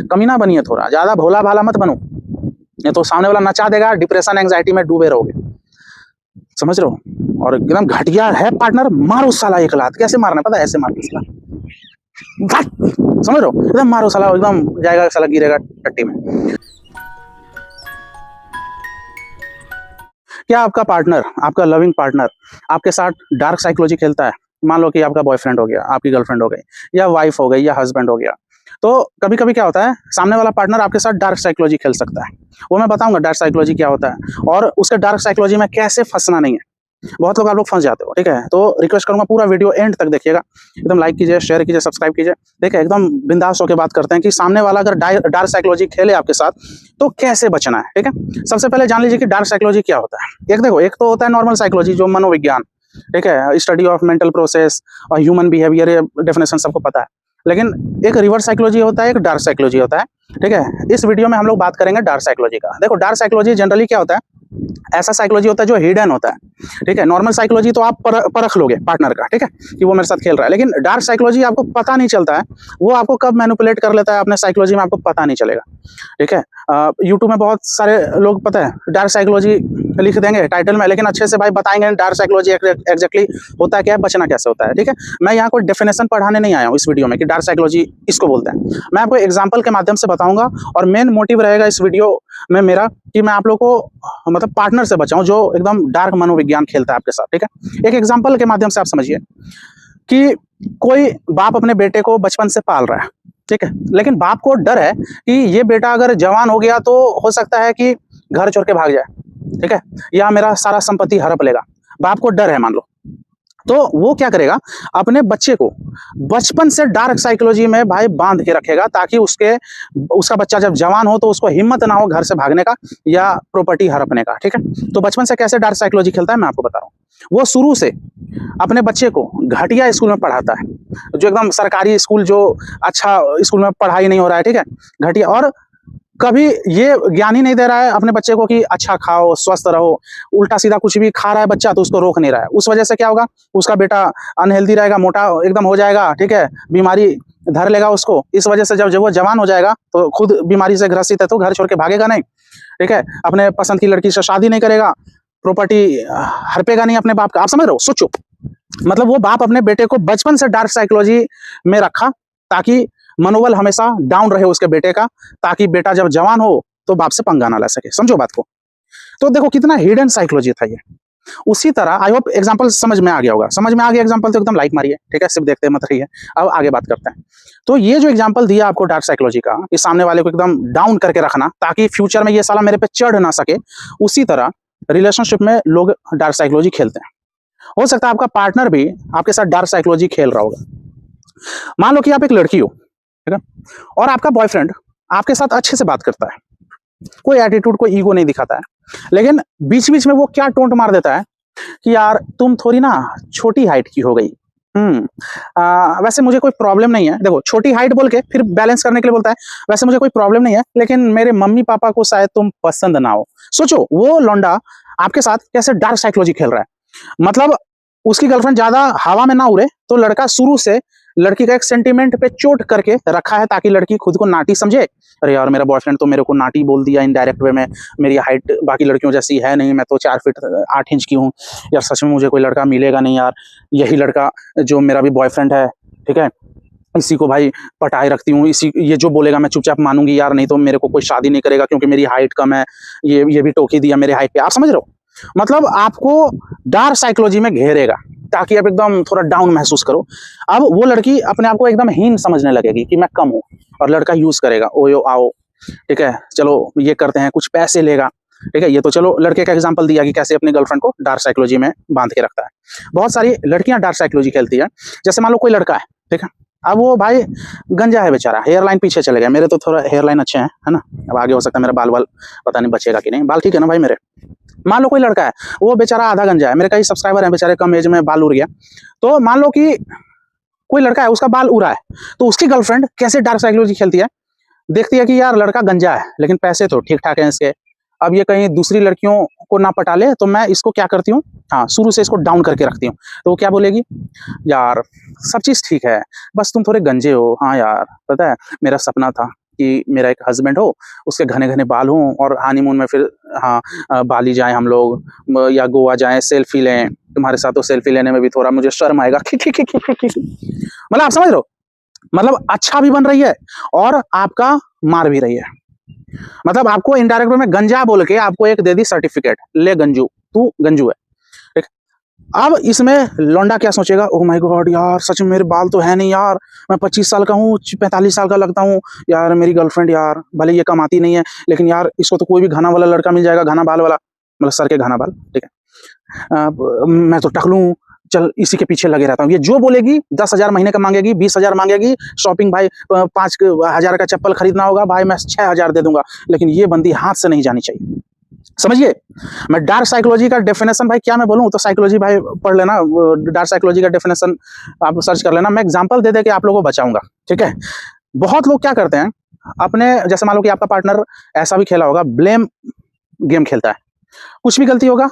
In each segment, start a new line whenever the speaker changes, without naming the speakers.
कमीना बनिए, थोड़ा ज्यादा भोला भाला मत बनो, ये तो सामने वाला नचा देगा, डिप्रेशन एंग्जाइटी में डूबे रहोगे, समझ रहे हो। और एकदम घटिया है पार्टनर, मारो साला एक लात। कैसे मारना पता है, ऐसे मारना साला, समझ रहे हो, एकदम मारो साला, एकदम जाएगा साला, गिरेगा टट्टी में। क्या आपका पार्टनर, आपका लविंग पार्टनर आपके साथ डार्क साइकोलॉजी खेलता है? मान लो कि आपका बॉयफ्रेंड हो गया, आपकी गर्लफ्रेंड हो गई, या वाइफ हो गई, या हस्बैंड हो गया, तो कभी कभी क्या होता है, सामने वाला पार्टनर आपके साथ डार्क साइकोलॉजी खेल सकता है। वो मैं बताऊंगा डार्क साइकोलॉजी क्या होता है और उसके डार्क साइकोलॉजी में कैसे फंसना नहीं है। बहुत लोग आप लोग फंस जाते हो, ठीक है। तो रिक्वेस्ट करूंगा पूरा वीडियो एंड तक देखिएगा, एकदम लाइक कीजिए, शेयर कीजिए, सब्सक्राइब कीजिए, ठीक है। एकदम बिंदास होकर बात करते हैं कि सामने वाला अगर डार्क साइकोलॉजी खेले आपके साथ तो कैसे बचना है, ठीक है। सबसे पहले जान लीजिए कि डार्क साइकोलॉजी क्या होता है। एक देखो, एक तो होता है नॉर्मल साइकोलॉजी, जो मनोविज्ञान, ठीक है, स्टडी ऑफ मेंटल प्रोसेस और ह्यूमन बिहेवियर, ये डेफिनेशन सबको पता है। लेकिन एक रिवर्स साइकोलॉजी होता है, एक डार्क साइकोलॉजी होता है, ठीक है। इस वीडियो में हम लोग बात करेंगे डार्क साइकोलॉजी का। देखो, डार्क साइकोलॉजी जनरली क्या होता है, ऐसा साइकोलॉजी होता है जो हिडन होता है, ठीक है। नॉर्मल साइकोलॉजी तो आप परख लोगे पार्टनर का, ठीक है, कि वो मेरे साथ खेल रहा है। लेकिन डार्क साइकोलॉजी आपको पता नहीं चलता है, वो आपको कब मैनिपुलेट कर लेता है अपने साइकोलॉजी में, आपको पता नहीं चलेगा, ठीक है। यूट्यूब में बहुत सारे लोग, पता है, डार्क साइकोलॉजी लिख देंगे टाइटल में, लेकिन अच्छे से भाई बताएंगे डार्क साइकोलॉजी एग्जैक्टली होता क्या है, बचना कैसे होता है, ठीक है। मैं यहाँ कोई डेफिनेशन पढ़ाने नहीं आया हूँ इस वीडियो में कि डार्क साइकोलॉजी इसको बोलते हैं। मैं आपको एग्जाम्पल के माध्यम से बताऊंगा, और मेन मोटिव रहेगा इस वीडियो में मेरा कि मैं आप लोग को मतलब पार्टनर से बचाऊं जो एकदम डार्क मनोविज्ञान खेलता है आपके साथ, ठीक है। एक एग्जाम्पल के माध्यम से आप समझिए कि कोई बाप अपने बेटे को बचपन से पाल रहा है, ठीक है, लेकिन बाप को डर है कि ये बेटा अगर जवान हो गया तो हो सकता है कि घर छोड़ के भाग जाए, ठीक है, या मेरा सारा संपत्ति हड़प लेगा। बाप को डर है मान लो, तो वो क्या करेगा, अपने बच्चे को बचपन से डार्क साइकोलॉजी में भाई बांध के रखेगा, ताकि उसका बच्चा जब जवान हो तो उसको हिम्मत ना हो घर से भागने का या प्रॉपर्टी हड़पने का, ठीक है। तो बचपन से कैसे डार्क साइकोलॉजी खेलता है मैं आपको बता रहा हूँ। वो शुरू से अपने बच्चे को घटिया स्कूल में पढ़ाता है, जो एकदम सरकारी स्कूल, जो अच्छा स्कूल में पढ़ाई नहीं हो रहा है, ठीक है, घटिया। और कभी ये ज्ञान ही नहीं दे रहा है अपने बच्चे को कि अच्छा खाओ, स्वस्थ रहो, उल्टा सीधा कुछ भी खा रहा है बच्चा तो उसको रोक नहीं रहा है। उस वजह से क्या होगा, उसका बेटा अनहेल्दी रहेगा, मोटा एकदम हो जाएगा, ठीक है, बीमारी धर लेगा उसको। इस वजह से जब वो जवान हो जाएगा तो खुद बीमारी से ग्रसित है तो घर छोड़ के भागेगा नहीं, ठीक है, अपने पसंद की लड़की से शादी नहीं करेगा, प्रॉपर्टी हड़पेगा नहीं अपने बाप का। आप समझ रहे हो, सोचो, मतलब वो बाप अपने बेटे को बचपन से डार्क साइकोलॉजी में रखा ताकि मनोबल हमेशा डाउन रहे उसके बेटे का, ताकि बेटा जब जवान हो तो बाप से पंगा ना ले सके। समझो बात को। तो देखो कितना हिडन साइकोलॉजी था ये। उसी तरह आई होप एग्जांपल समझ में आ गया होगा। समझ में आ गया एग्जांपल तो एकदम लाइक मारिए, ठीक है, सिर्फ देखते मत रहिए। अब आगे बात करते हैं। तो ये जो एग्जांपल दिया आपको डार्क साइकोलॉजी का, कि सामने वाले को एकदम डाउन करके रखना ताकि फ्यूचर में ये साला मेरे पे चढ़ ना सके, उसी तरह रिलेशनशिप में लोग डार्क साइकोलॉजी खेलते हैं। हो सकता है आपका पार्टनर भी आपके साथ डार्क साइकोलॉजी खेल रहा होगा। मान लो कि आप एक लड़की हो, ठीक है, और आपका बॉयफ्रेंड आपके साथ अच्छे से बात करता है, कोई एटीट्यूड, कोई ईगो नहीं दिखाता है, लेकिन बीच बीच में वो क्या टोंट मार देता है कि यार तुम थोड़ी ना छोटी हाइट की हो गई, वैसे मुझे कोई प्रॉब्लम नहीं है। देखो, छोटी हाइट बोल के फिर बैलेंस करने के लिए बोलता है, वैसे मुझे कोई प्रॉब्लम नहीं है, लेकिन मेरे मम्मी पापा को शायद तुम पसंद ना हो। सोचो, वो लौंडा आपके साथ कैसे डार्क साइकोलॉजी खेल रहा है। मतलब उसकी गर्लफ्रेंड ज्यादा हवा में ना उड़े, तो लड़का शुरू से लड़की का एक सेंटीमेंट पे चोट करके रखा है ताकि लड़की खुद को नाटी समझे। अरे यार, मेरा बॉयफ्रेंड तो मेरे को नाटी बोल दिया इनडायरेक्ट वे में, मेरी हाइट बाकी लड़कियों जैसी है नहीं, मैं तो 4 फीट 8 इंच की हूँ यार, सच में मुझे कोई लड़का मिलेगा नहीं यार, यही लड़का जो मेरा भी बॉयफ्रेंड है, ठीक है, इसी को भाई पटाए रखती हूँ, इसी ये जो बोलेगा मैं चुपचाप मानूंगी यार, नहीं तो मेरे को कोई शादी नहीं करेगा क्योंकि मेरी हाइट कम है, ये भी टोकी दिया मेरे हाइट पे। आप समझ रहे हो, मतलब आपको डार्क साइकोलॉजी में घेरेगा ताकि आप एकदम थोड़ा डाउन महसूस करो। अब वो लड़की अपने आप को एकदम हीन समझने लगेगी कि मैं कम हूँ, और लड़का यूज करेगा, ओयो आओ, ठीक है, चलो ये करते हैं, कुछ पैसे लेगा, ठीक है। ये तो चलो लड़के का एग्जांपल दिया कि कैसे अपने गर्लफ्रेंड को डार्क साइकोलॉजी में बांध के रखता है। बहुत सारी लड़कियां डार्क साइकोलॉजी खेलती है। जैसे मान लो कोई लड़का है, ठीक है, अब वो भाई गंजा है बेचारा, हेयर लाइन पीछे चले गया, मेरे तो थोड़ा हेयर लाइन अच्छे हैं, है ना, अब आगे हो सकता है मेरा बाल पता नहीं बचेगा कि नहीं, बाल ठीक है ना भाई मेरे। मान लो कोई लड़का है, वो बेचारा आधा गंजा है, मेरे कई सब्सक्राइबर हैं बेचारे, कम एज में बाल उड़ गया। तो मान लो कि कोई लड़का है, उसका बाल उड़ा है, तो उसकी गर्लफ्रेंड कैसे डार्क साइकोलॉजी खेलती है, देखती है कि यार लड़का गंजा है लेकिन पैसे तो ठीक ठाक हैं इसके, अब ये कहीं दूसरी लड़कियों को ना पटा ले, तो मैं इसको क्या करती हूँ, हाँ, शुरू से इसको डाउन करके रखती हूँ। तो वो क्या बोलेगी, यार सब चीज़ ठीक है, बस तुम थोड़े गंजे हो, हाँ यार पता है मेरा सपना था कि मेरा एक हस्बैंड हो, उसके घने घने बाल हों और हनीमून में फिर हाँ बाली जाए हम लोग या गोवा जाएं, सेल्फी लें तुम्हारे साथ, तो सेल्फी लेने में भी थोड़ा मुझे शर्म आएगा मतलब आप समझ रहे हो, मतलब अच्छा भी बन रही है और आपका मार भी रही है। मतलब आपको इनडायरेक्ट में गंजा बोल के आपको एक दे दी सर्टिफिकेट, ले गंजू, तू गंजू है। ठीक। अब इसमें लौंडा क्या सोचेगा, ओह माय गॉड यार सच में मेरे बाल तो है नहीं यार, मैं 25 साल का हूँ, 45 साल का लगता हूँ यार, मेरी गर्लफ्रेंड यार भले ये कमाती नहीं है लेकिन यार इसको तो कोई भी घना वाला लड़का मिल जाएगा, घना बाल वाला, मतलब सर के घना बाल, ठीक है, मैं तो टकलू, चल इसी के पीछे लगे रहता हूँ। ये जो बोलेगी 10,000 महीने का मांगेगी, 20,000 मांगेगी, शॉपिंग भाई 5,000 का चप्पल खरीदना होगा भाई मैं 6,000 दे दूंगा, लेकिन ये बंदी हाथ से नहीं जानी चाहिए। समझिए, मैं डार्क साइकोलॉजी का डेफिनेशन भाई क्या मैं बोलूं, तो साइकोलॉजी भाई पढ़ लेना, डार्क साइकोलॉजी का डेफिनेशन आप सर्च कर लेना, मैं एग्जांपल दे दे के आप लोगों को बचाऊंगा। ठीक है, बहुत लोग क्या करते हैं अपने, जैसे मान लो कि आपका पार्टनर ऐसा भी खेला होगा, ब्लेम गेम खेलता है, कुछ भी गलती होगा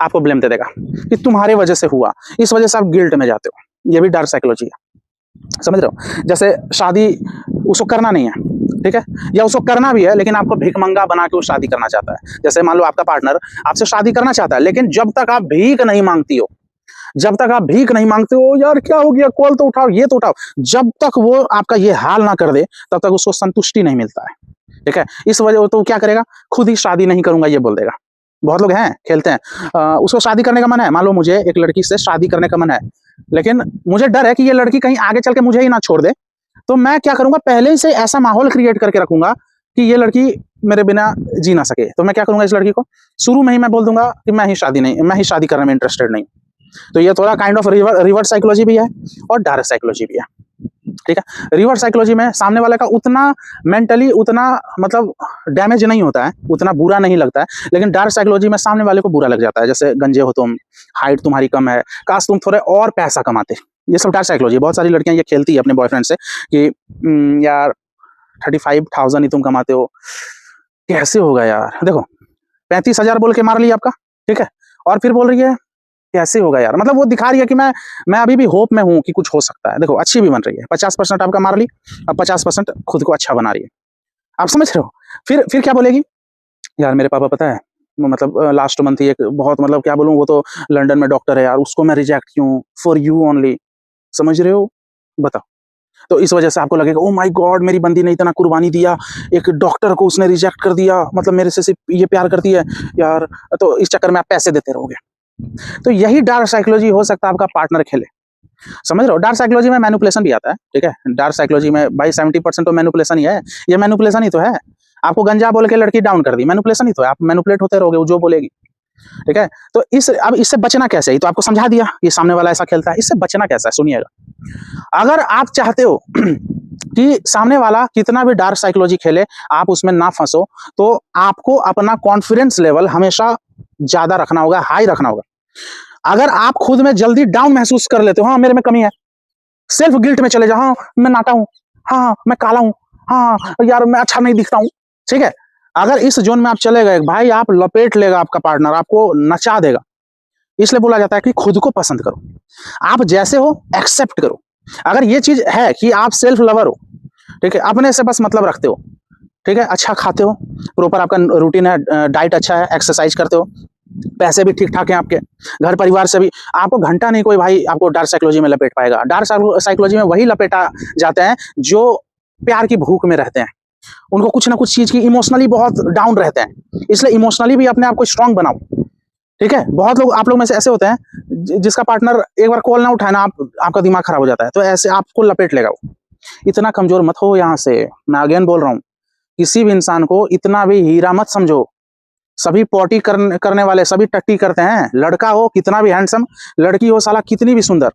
आपको ब्लेम दे देगा कि तुम्हारे वजह से हुआ, इस वजह से आप गिल्ट में जाते हो, ये भी डार्क साइकोलॉजी है। समझ रहे हो, जैसे शादी उसको करना नहीं है, ठीक है, या उसको करना भी है लेकिन आपको भिखमंगा बना के वो शादी करना चाहता है। जैसे मान लो आपका पार्टनर आपसे शादी करना चाहता है लेकिन जब तक आप भीख नहीं मांगती हो, जब तक आप भीख नहीं मांगते हो, यार क्या हो गया, कॉल तो उठाओ, ये तो उठाओ, जब तक वो आपका ये हाल ना कर दे तब तक उसको संतुष्टि नहीं मिलता है। ठीक है, इस वजह तो क्या करेगा, खुद ही शादी नहीं करूंगा ये बोल देगा। बहुत लोग हैं खेलते हैं, उसको शादी करने का मन है, मान लो मुझे एक लड़की से शादी करने का मन है लेकिन मुझे डर है कि ये लड़की कहीं आगे चल के मुझे ही ना छोड़ दे, तो मैं क्या करूंगा, पहले से ऐसा माहौल क्रिएट करके रखूंगा कि ये लड़की मेरे बिना जी ना सके। तो मैं क्या करूंगा, इस लड़की को शुरू में ही मैं बोल दूंगा कि मैं ही शादी करने में इंटरेस्टेड नहीं। तो ये थोड़ा काइंड ऑफ रिवर्स साइकोलॉजी भी है और डायरेक्ट साइकोलॉजी भी है। ठीक है, रिवर्स साइकोलॉजी में सामने वाले का उतना मेंटली उतना मतलब डैमेज नहीं होता है, उतना बुरा नहीं लगता है, लेकिन डार्क साइकोलॉजी में सामने वाले को बुरा लग जाता है। जैसे गंजे हो तुम, हाइट तुम्हारी कम है, काश तुम थोड़े और पैसा कमाते, ये सब डार्क साइकोलॉजी। बहुत सारी लड़कियां ये खेलती है अपने बॉयफ्रेंड से कि यार 35,000 ही तुम कमाते हो, कैसे होगा यार, देखो 35,000 बोल के मार लिया आपका, ठीक है, और फिर बोल रही है कैसे होगा यार, मतलब वो दिखा रही है कि मैं अभी भी होप में हूं कि कुछ हो सकता है। देखो अच्छी भी बन रही है, 50% आपका मार ली, अब 50% खुद को अच्छा बना रही है, आप समझ रहे हो। फिर क्या बोलेगी, यार मेरे पापा पता है मतलब लास्ट मंथ ही एक बहुत मतलब क्या बोलूं, वो तो लंदन में डॉक्टर है यार, उसको मैं रिजेक्ट क्यों, फॉर यू ओनली, समझ रहे हो, बताओ। तो इस वजह से आपको लगेगा ओ माय गॉड मेरी बंदी ने इतना कुर्बानी दिया, एक डॉक्टर को उसने रिजेक्ट कर दिया, मतलब मेरे से सिर्फ ये प्यार करती है यार, तो इस चक्कर में आप पैसे देते रहोगे। तो यही डार्क साइकोलॉजी हो सकता है आपका पार्टनर खेले, समझ रहे हो। डार्क साइकोलॉजी में मैनिपुलेशन भी आता है, ठीक है, डार्क साइकोलॉजी में भाई 70% तो मैनिपुलेशन ही है, ये मैनिपुलेशन ही तो है। आपको गंजा बोल के लड़की डाउन कर दी, मैनिपुलेशन ही तो है, आप मैनिपुलेट होते रहोगे, वो जो बोलेगी, ठीक है। तो अब इससे बचना कैसे है, तो आपको समझा दिया ये सामने वाला ऐसा खेलता है, इससे बचना कैसा है सुनिएगा। अगर आप चाहते हो कि सामने वाला कितना भी डार्क साइकोलॉजी खेले आप उसमें ना फंसो, तो आपको अपना कॉन्फिडेंस लेवल हमेशा ज्यादा रखना होगा, हाई रखना होगा। अगर आप खुद में जल्दी डाउन महसूस कर लेते हो, हाँ मेरे में कमी है, सेल्फ गिल्ट में चले जाओ, हाँ मैं नाटा हूं, हाँ मैं काला हूं, हाँ यार मैं अच्छा नहीं दिखता हूं, ठीक है, अगर इस जोन में आप चले गए भाई, आप लपेट लेगा आपका पार्टनर, आपको नचा देगा। इसलिए बोला जाता है कि खुद को पसंद करो, आप जैसे हो एक्सेप्ट करो। अगर ये चीज है कि आप सेल्फ लवर हो, ठीक है, अपने से बस मतलब रखते हो, ठीक है, अच्छा खाते हो, प्रॉपर आपका रूटीन है, डाइट अच्छा है, एक्सरसाइज करते हो, पैसे भी ठीक ठाक हैं आपके, घर परिवार से भी, आपको घंटा नहीं कोई भाई आपको डार्क साइकोलॉजी में लपेट पाएगा। डार्क साइकोलॉजी में वही लपेटा जाते हैं जो प्यार की भूख में रहते हैं, उनको कुछ ना कुछ चीज की इमोशनली बहुत डाउन रहते हैं, इसलिए इमोशनली भी अपने आप को स्ट्रांग बनाओ, ठीक है। बहुत लोग आप लोग में से ऐसे होते हैं जिसका पार्टनर एक बार कॉल ना उठाए ना, आपका दिमाग खराब हो जाता है, तो ऐसे आपको लपेट लेगा वो। इतना कमजोर मत हो, यहाँ से मैं अगेन बोल रहा हूँ, किसी भी इंसान को इतना भी हीरा मत समझो। सभी पॉटी करने वाले सभी टट्टी करते हैं, लड़का हो कितना भी हैंडसम, लड़की हो साला कितनी भी सुंदर,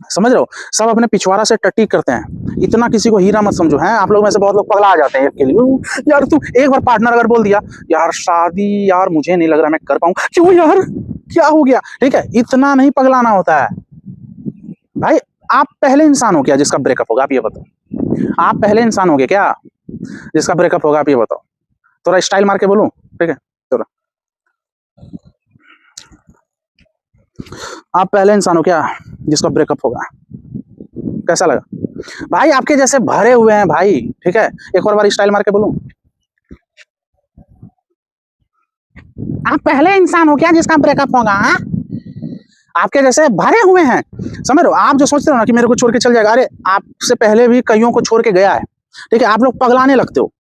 समझ रहे हो, सब अपने पिछवाड़ा से टट्टी करते हैं, इतना किसी को हीरा मत समझो। है आप लोग में से बहुत लोग पगला आ जाते हैं के लिए, यार तू एक बार पार्टनर अगर बोल दिया यार शादी यार मुझे नहीं लग रहा मैं कर पाऊं, क्यों यार क्या हो गया, ठीक है, इतना नहीं पगलाना होता है भाई। आप पहले इंसान हो क्या जिसका ब्रेकअप होगा, आप ये बताओ, आप पहले इंसान हो गए क्या जिसका ब्रेकअप होगा, आप ये बताओ, थोड़ा स्टाइल मार के बोलूं, ठीक है, थोड़ा, आप पहले इंसान हो क्या जिसका ब्रेकअप होगा, कैसा लगा भाई? आपके जैसे भरे हुए हैं भाई, ठीक है। एक और बार स्टाइल मार के बोलूं, आप पहले इंसान हो क्या जिसका ब्रेकअप होगा? हाँ, आपके जैसे भरे हुए हैं, समझ रहे हो? आप जो सोचते हो ना कि मेरे को छोड़ के चल जाएगा, अरे आपसे पहले भी कईयों को छोड़ के गया है, ठीक है। आप लोग पगलाने लगते हो,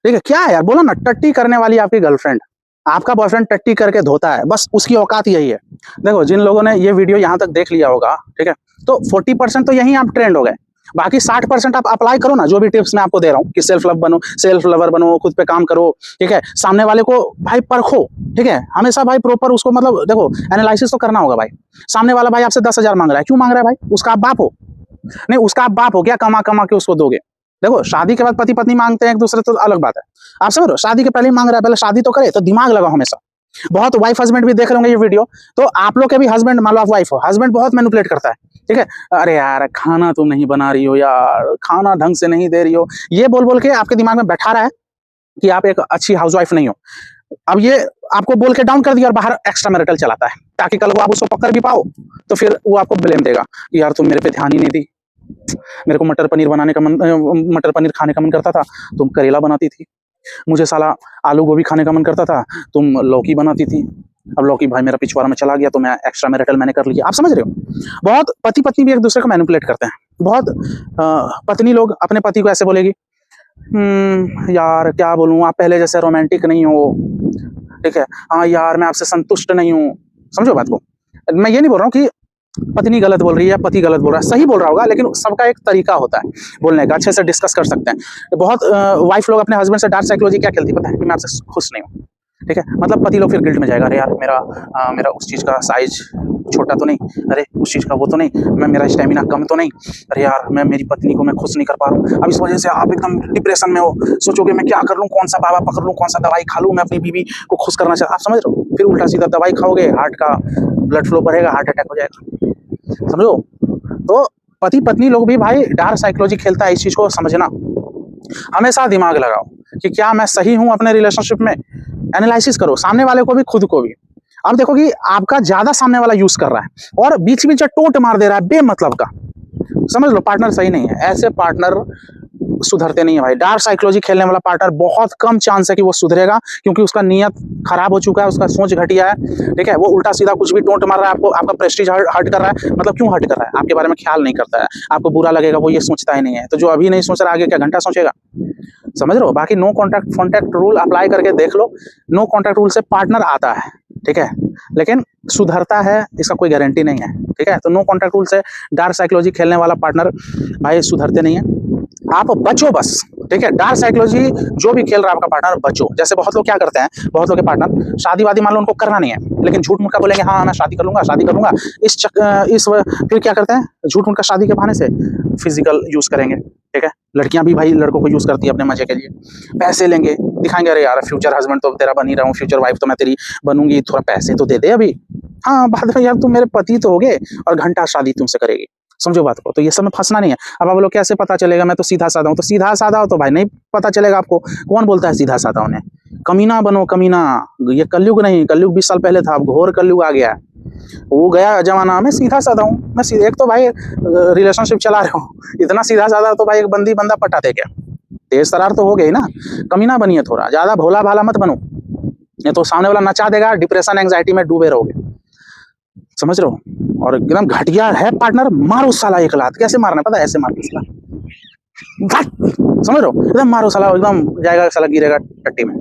ठीक है। क्या है यार, बोलो ना, टट्टी करने वाली आपकी गर्लफ्रेंड, आपका बॉयफ्रेंड टट्टी करके धोता है, बस उसकी औकात यही है। देखो, जिन लोगों ने ये वीडियो यहाँ तक देख लिया होगा, ठीक है, तो 40% तो यही आप ट्रेंड हो गए। बाकी 60% आप अप्लाई करो ना, जो भी टिप्स मैं आपको दे रहा हूँ कि सेल्फ लव बनो, सेल्फ लवर बनो, खुद पे काम करो, ठीक है। सामने वाले को भाई परखो, ठीक है। हमेशा भाई प्रॉपर उसको, मतलब देखो, एनालिसिस तो करना होगा भाई। सामने वाला भाई आपसे 10,000 मांग रहा है, क्यों मांग रहा है भाई? उसका आप बाप हो? नहीं, उसका आप बाप हो क्या कमा कमा के उसको दोगे? देखो, शादी के बाद पति पत्नी मांगते हैं एक दूसरे, तो अलग बात है। आप समझ रहे हो? शादी के पहले ही मांग रहा है, पहले शादी तो करे। तो दिमाग लगाओ हमेशा। बहुत वाइफ हस्बैंड भी देख रहे होंगे ये वीडियो, तो आप लोग के भी हस्बैंड, मान लो आप वाइफ हो, हस्बैंड बहुत मैनिपुलेट करता है, ठीक है। अरे यार, खाना तुम नहीं बना रही हो यार, खाना ढंग से नहीं दे रही हो, ये बोल बोल के आपके दिमाग में बैठा रहा है कि आप एक अच्छी हाउसवाइफ नहीं हो। अब ये आपको बोल के डाउन कर दिया और बाहर एक्स्ट्रा मैरिटल चलाता है, ताकि कल को आप उसको पकड़ भी पाओ, तो फिर वो आपको ब्लेम देगा कि यार तुम मेरे पे ध्यान ही नहीं दी, मेरे को मटर पनीर बनाने का मन, मटर पनीर खाने का मन करता था, तुम करेला बनाती थी। मुझे साला आलू गोभी खाने का मन करता था, तुम लौकी बनाती थी। अब लौकी भाई मेरा पिछवाड़ा में चला गया, तो मैं एक्स्ट्रा मैरिटल मैंने कर लिया। आप समझ रहे हो? बहुत पति पत्नी भी एक दूसरे को मैनिपुलेट करते हैं। बहुत पत्नी लोग अपने पति को ऐसे बोलेगी, यार क्या बोलूँ, आप पहले जैसे रोमांटिक नहीं हो, ठीक है। हाँ यार, मैं आपसे संतुष्ट नहीं हूँ। समझो बात को। मैं ये नहीं बोल रहा हूँ कि पत्नी गलत बोल रही है, पति गलत बोल रहा है, सही बोल रहा होगा, लेकिन सबका एक तरीका होता है बोलने का, अच्छे से डिस्कस कर सकते हैं। बहुत वाइफ लोग अपने हस्बैंड से डार्क साइकोलॉजी क्या खेलती है पता है? कि मैं आपसे खुश नहीं हूँ, ठीक है। मतलब पति लोग फिर गिल्ट में जाएगा, अरे यार मेरा उस चीज़ का साइज छोटा तो नहीं, अरे उस चीज़ का वो तो नहीं, मेरा स्टेमिना कम तो नहीं, अरे यार मेरी पत्नी को मैं खुश नहीं कर पा रहा हूँ। अब इस वजह से आप एकदम डिप्रेशन में हो, सोचोगे मैं क्या कर लूँ, कौन सा बाबा पकड़ लूँ, कौन सा दवाई खा लूँ, मैं अपनी बीवी को खुश करना चाहता। आप समझ रहे हो? फिर उल्टा सीधा दवाई खाओगे, हार्ट का ब्लड फ्लो बढ़ेगा, हार्ट अटैक हो जाएगा। समझो? तो पति पत्नी लोग भी भाई डार्क साइकोलॉजी खेलता है, इस चीज को समझना। हमेशा दिमाग लगाओ कि क्या मैं सही हूं अपने रिलेशनशिप में, एनालिसिस करो, सामने वाले को भी खुद को भी। अब देखो कि आपका ज्यादा सामने वाला यूज कर रहा है और बीच बीच में टोट मार दे रहा है बेमतलब का, समझ लो पार्टनर सही नहीं है। ऐसे पार्टनर सुधरते नहीं है भाई। डार्क साइकोलॉजी खेलने वाला पार्टनर बहुत कम चांस है कि वो सुधरेगा, क्योंकि उसका नियत खराब हो चुका है, उसका सोच घटिया है, ठीक है। वो उल्टा सीधा कुछ भी टोंट मार रहा है आपको, आपका प्रेस्टीज हर्ट कर रहा है। मतलब क्यों हर्ट कर रहा है? आपके बारे में ख्याल नहीं करता है, आपको बुरा लगेगा वो ये सोचता ही नहीं है। तो जो अभी नहीं सोच रहा आगे क्या घंटा सोचेगा? समझ रहे हो? बाकी नो कॉन्टैक्ट रूल अप्लाई करके देख लो। नो कॉन्टैक्ट रूल से पार्टनर आता है, ठीक है, लेकिन सुधरता है इसका कोई गारंटी नहीं है, ठीक है। तो नो कॉन्टैक्ट रूल से डार्क साइकोलॉजी खेलने वाला पार्टनर भाई सुधरते नहीं है। आप बचो बस, ठीक है। डार्क साइकोलॉजी जो भी खेल रहा है आपका पार्टनर, बचो। जैसे बहुत लोग क्या करते हैं, बहुत लोग के पार्टनर शादी वादी मान लो उनको करना नहीं है, लेकिन झूठ मूठ का बोलेंगे हाँ मैं शादी कर लूंगा, शादी कर लूंगा। फिर क्या करते हैं, झूठ मूठ का शादी के बहाने से फिजिकल यूज करेंगे, ठीक है। लड़कियां भी भाई लड़कों को यूज करती है अपने मजे के लिए, पैसे लेंगे, दिखाएंगे अरे यार फ्यूचर हस्बैंड तो तेरा बन ही रहा हूँ, फ्यूचर वाइफ तो मैं तेरी बनूंगी, थोड़ा पैसे तो दे दे अभी, हाँ बाद में यार तुम मेरे पति तो हो गए, और घंटा शादी तुमसे करेगी। समझो बात को। तो ये सब में फंसना नहीं है। अब आप लोग कैसे पता चलेगा मैं तो सीधा साधा हूँ? तो सीधा साधा हो तो भाई नहीं पता चलेगा आपको। कौन बोलता है सीधा साधा होने? कमीना बनो कमीना। ये कलयुग नहीं, कलयुग 20 साल पहले था, अब घोर कलयुग आ गया। वो गया जमाना, मैं सीधा साधा हूँ। मैं सीधे, एक तो भाई रिलेशनशिप चला रहा हूँ, इतना सीधा साधा तो भाई एक बंदा पटा दे क्या? तेज तरार तो हो गई ना। कमीना बनिए, थोड़ा ज्यादा भोला भाला मत बनो, ये तो सामने वाला नचा देगा, डिप्रेशन एंग्जाइटी में डूबे रहोगे। समझ रहे हो? और एकदम घटिया है पार्टनर, मारो साला एक लात। कैसे मारना पता है? ऐसे मारना साला, समझ रहे हो? एकदम मारो साला, एकदम जाएगा साला, गिरेगा टट्टी में।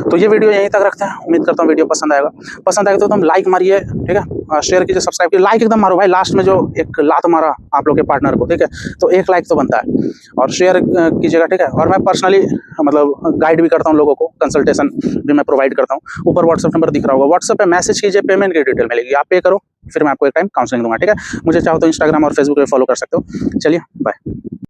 तो ये वीडियो यहीं तक रखते हैं। उम्मीद करता हूँ वीडियो पसंद आएगा। पसंद आएगा तो एकदम लाइक मारिए, ठीक है, शेयर कीजिए, सब्सक्राइब कीजिए, लाइक एकदम मारो भाई। लास्ट में जो एक लात मारा आप लोग के पार्टनर को, ठीक है, तो एक लाइक तो बनता है, और शेयर कीजिएगा, ठीक है। और मैं पर्सनली मतलब गाइड भी करता हूँ लोगों को, कंसल्टेशन भी मैं प्रोवाइड करता हूँ। ऊपर व्हाट्सएप नंबर दिख रहा होगा, व्हाट्सएप पे मैसेज कीजिए, पेमेंट की डिटेल मिलेगी, आप पे करो, फिर मैं आपको एक टाइम काउंसलिंग दूंगा, ठीक है। मुझे चाहो तो इंस्टाग्राम और फेसबुक पे फॉलो कर सकते हो। चलिए बाय।